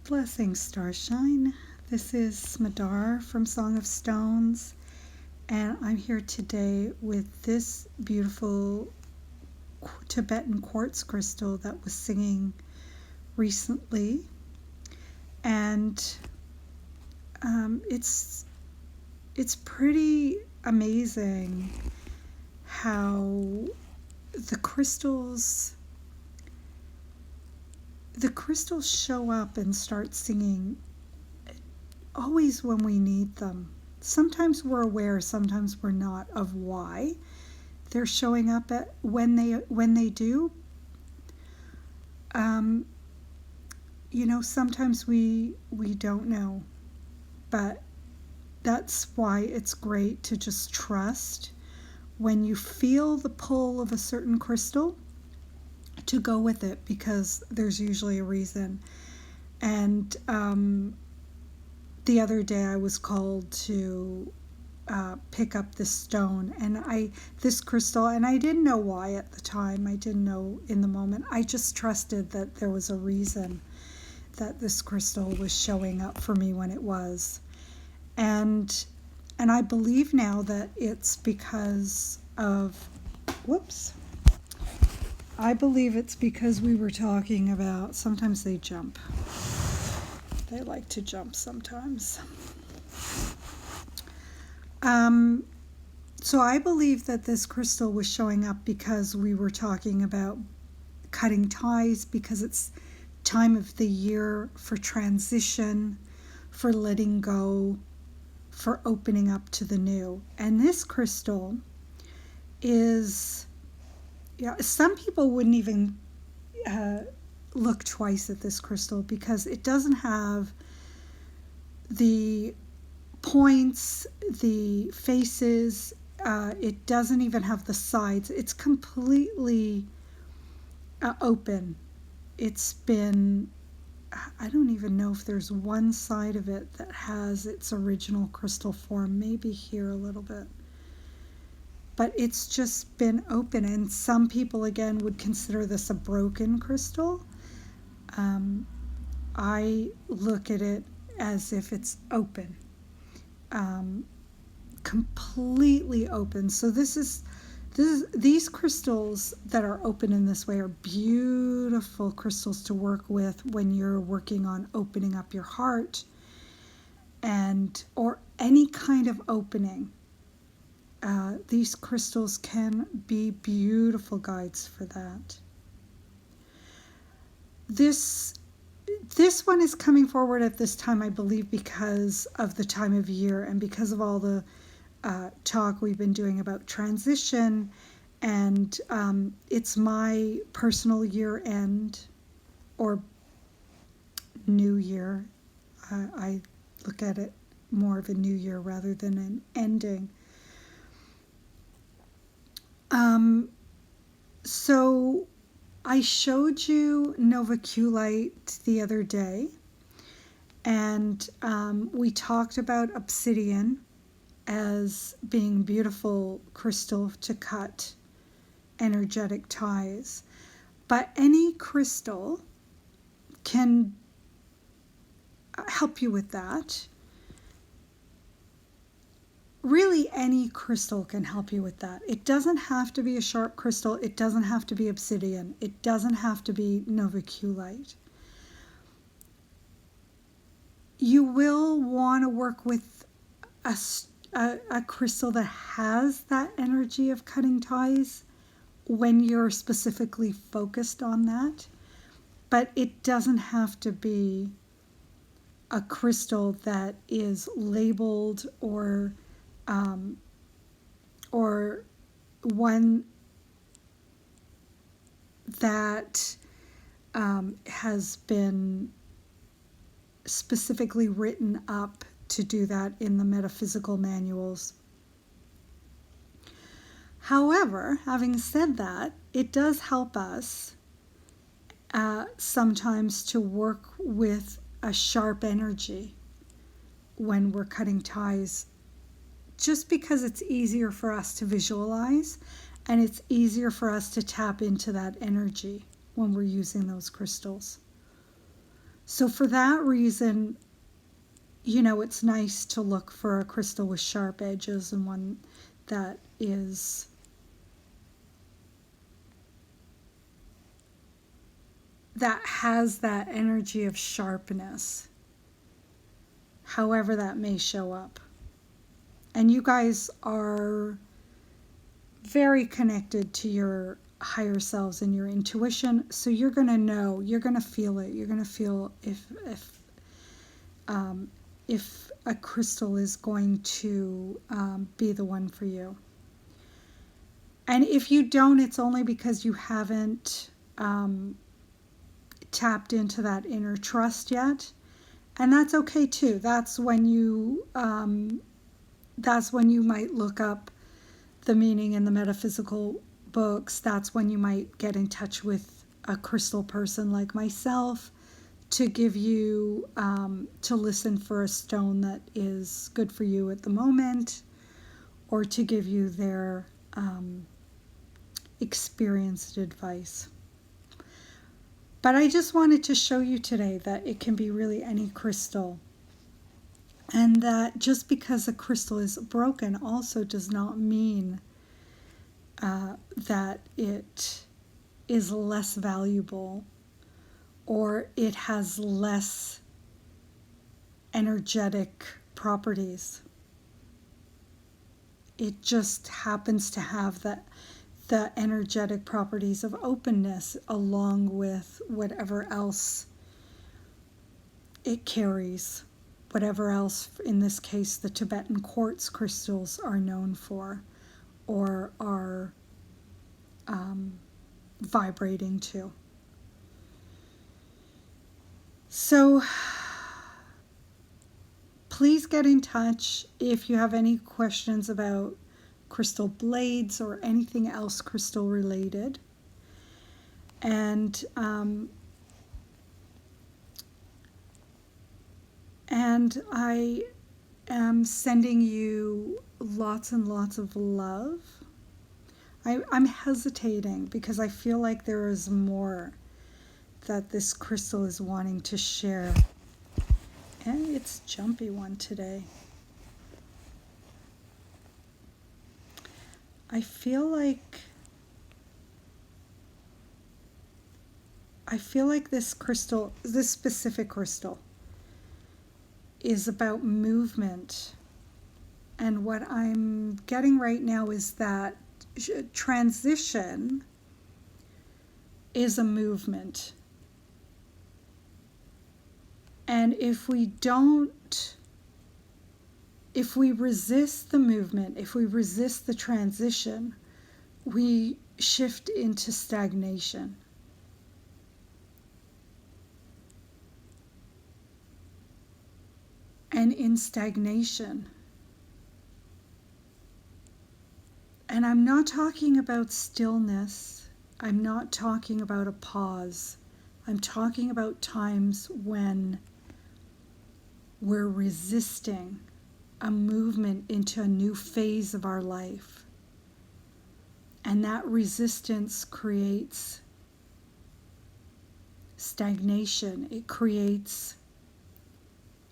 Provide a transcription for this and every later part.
Blessings, Starshine. This is Smadar from Song of Stones, and I'm here today with this beautiful Tibetan quartz crystal that was singing recently, and it's pretty amazing how the crystals show up and start singing always when we need them. Sometimes we're aware, sometimes we're not, of why they're showing up when they do. Sometimes we don't know, but that's why it's great to just trust when you feel the pull of a certain crystal, to go with it, because there's usually a reason. And the other day I was called to pick up this stone and this crystal, and I didn't know why at the time. I didn't know in the moment. I just trusted that there was a reason that this crystal was showing up for me when it was. And I believe now that it's because of, I believe it's because we were talking about, sometimes they jump. They like to jump sometimes. So I believe that this crystal was showing up because we were talking about cutting ties, because it's time of the year for transition, for letting go, for opening up to the new. And this crystal is, some people wouldn't even look twice at this crystal because it doesn't have the points, the faces, it doesn't even have the sides. It's completely open. It's been, I don't even know if there's one side of it that has its original crystal form, maybe here a little bit. But it's just been open, and some people, again, would consider this a broken crystal. I look at it as if it's open, completely open. So these crystals that are open in this way are beautiful crystals to work with when you're working on opening up your heart, or any kind of opening. These crystals can be beautiful guides for that. This one is coming forward at this time, I believe, because of the time of year and because of all the talk we've been doing about transition, and it's my personal year end or new year. I look at it more of a new year rather than an ending. So I showed you Novaculite the other day, and we talked about obsidian as being beautiful crystal to cut energetic ties. But any crystal can help you with that. Really, any crystal can help you with that. It doesn't have to be a sharp crystal. It doesn't have to be obsidian. It doesn't have to be Novaculite. You will want to work with a crystal that has that energy of cutting ties when you're specifically focused on that. But it doesn't have to be a crystal that is labeled or one that has been specifically written up to do that in the metaphysical manuals. However, having said that, it does help us sometimes to work with a sharp energy when we're cutting ties, just because it's easier for us to visualize and it's easier for us to tap into that energy when we're using those crystals. So for that reason, you know, it's nice to look for a crystal with sharp edges and one that has that energy of sharpness, however that may show up. And you guys are very connected to your higher selves and your intuition, so you're going to know, you're going to feel it. You're going to feel if a crystal is going to be the one for you. And if you don't, it's only because you haven't tapped into that inner trust yet, and that's okay too. That's when you might look up the meaning in the metaphysical books. That's when you might get in touch with a crystal person like myself to give you to listen for a stone that is good for you at the moment, or to give you their experienced advice. But I just wanted to show you today that it can be really any crystal, and that just because a crystal is broken also does not mean that it is less valuable or it has less energetic properties. It just happens to have the energetic properties of openness along with whatever else it carries, whatever else, in this case, the Tibetan quartz crystals are known for or are vibrating to. So please get in touch if you have any questions about crystal blades or anything else crystal related. And I am sending you lots and lots of love. I'm hesitating because I feel like there is more that this crystal is wanting to share. And it's a jumpy one today. I feel like this crystal, this specific crystal, is about movement. And what I'm getting right now is that transition is a movement. And if we resist the movement, if we resist the transition, we shift into stagnation. And in stagnation, and I'm not talking about stillness, I'm not talking about a pause, I'm talking about times when we're resisting a movement into a new phase of our life. And that resistance creates stagnation. It creates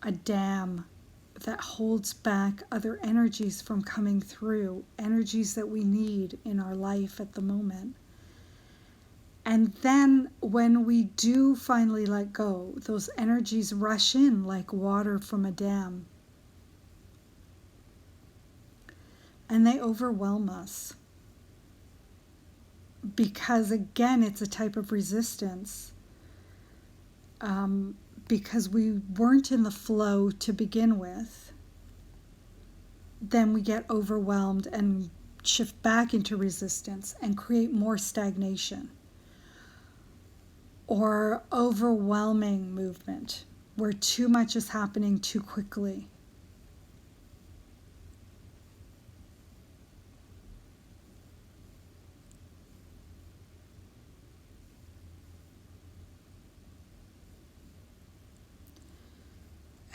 a dam that holds back other energies from coming through, energies that we need in our life at the moment. And then when we do finally let go, those energies rush in like water from a dam. And they overwhelm us. Because again, it's a type of resistance. Because we weren't in the flow to begin with, then we get overwhelmed and shift back into resistance and create more stagnation. Or overwhelming movement, where too much is happening too quickly.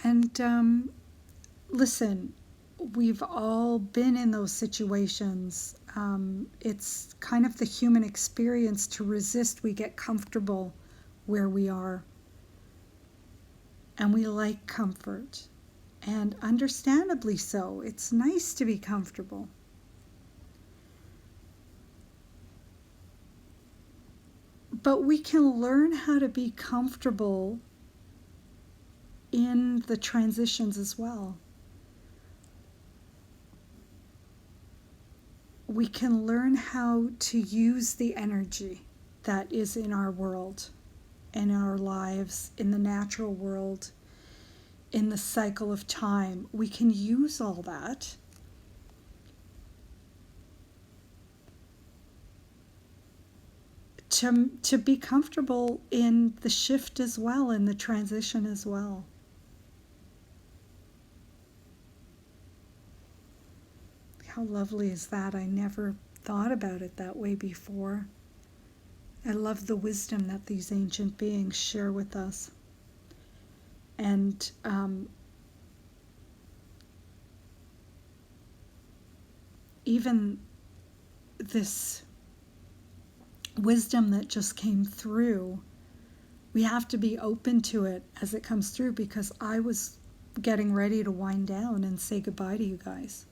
And listen, we've all been in those situations. It's kind of the human experience to resist. We get comfortable where we are. and we like comfort. And understandably so. It's nice to be comfortable. But we can learn how to be comfortable in the transitions as well. We can learn how to use the energy that is in our world, in our lives, in the natural world, in the cycle of time. We can use all that to be comfortable in the shift as well, in the transition as well. How lovely is that? I never thought about it that way before. I love the wisdom that these ancient beings share with us. And even this wisdom that just came through, we have to be open to it as it comes through, because I was getting ready to wind down and say goodbye to you guys.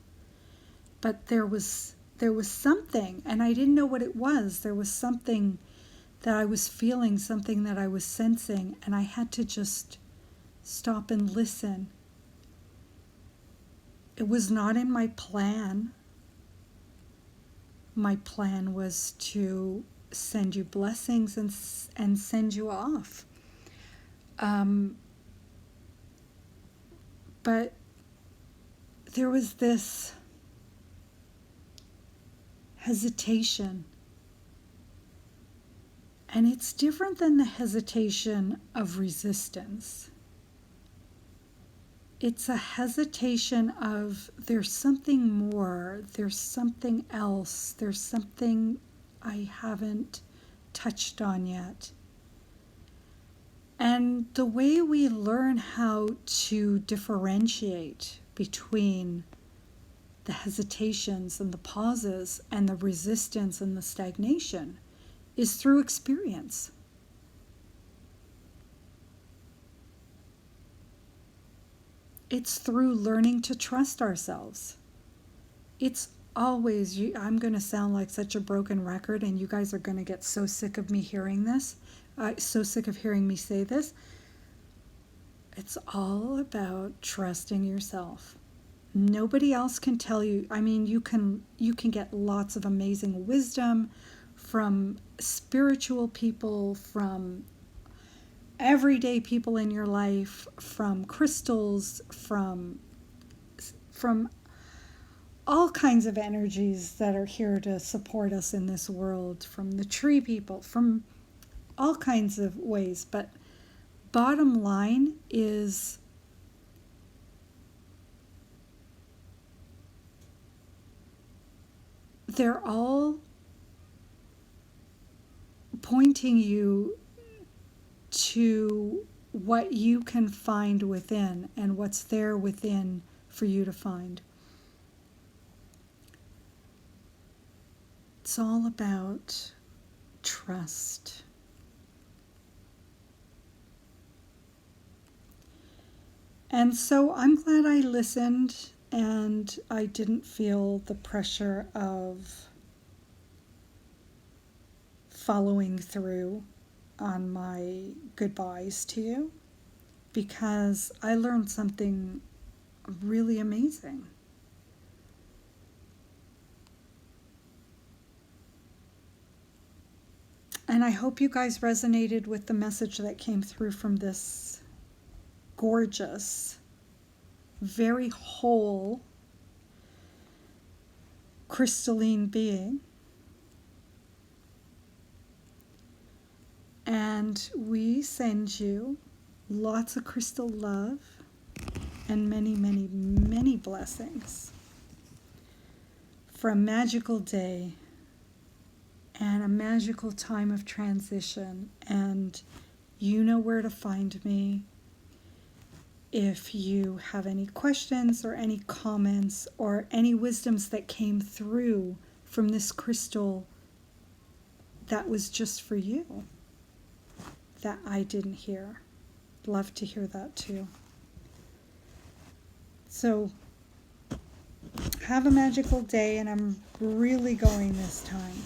But there was something, and I didn't know what it was. There was something that I was feeling, something that I was sensing, and I had to just stop and listen. It was not in my plan. My plan was to send you blessings and send you off. But there was this hesitation. And it's different than the hesitation of resistance. It's a hesitation of there's something more, there's something else, there's something I haven't touched on yet. And the way we learn how to differentiate between the hesitations and the pauses and the resistance and the stagnation is through experience. It's through learning to trust ourselves. It's always, I'm going to sound like such a broken record, and you guys are going to get so sick of me hearing this, so sick of hearing me say this. It's all about trusting yourself. Nobody else can tell you. I mean, you can get lots of amazing wisdom from spiritual people, from everyday people in your life, from crystals, from all kinds of energies that are here to support us in this world, from the tree people, from all kinds of ways. But bottom line is they're all pointing you to what you can find within and what's there within for you to find. It's all about trust. And so I'm glad I listened, and I didn't feel the pressure of following through on my goodbyes to you, because I learned something really amazing. And I hope you guys resonated with the message that came through from this gorgeous, very whole, crystalline being. And we send you lots of crystal love and many, many, many blessings for a magical day and a magical time of transition. And you know where to find me if you have any questions or any comments or any wisdoms that came through from this crystal that was just for you, that I didn't hear. love to hear that too. So have a magical day, and I'm really going this time.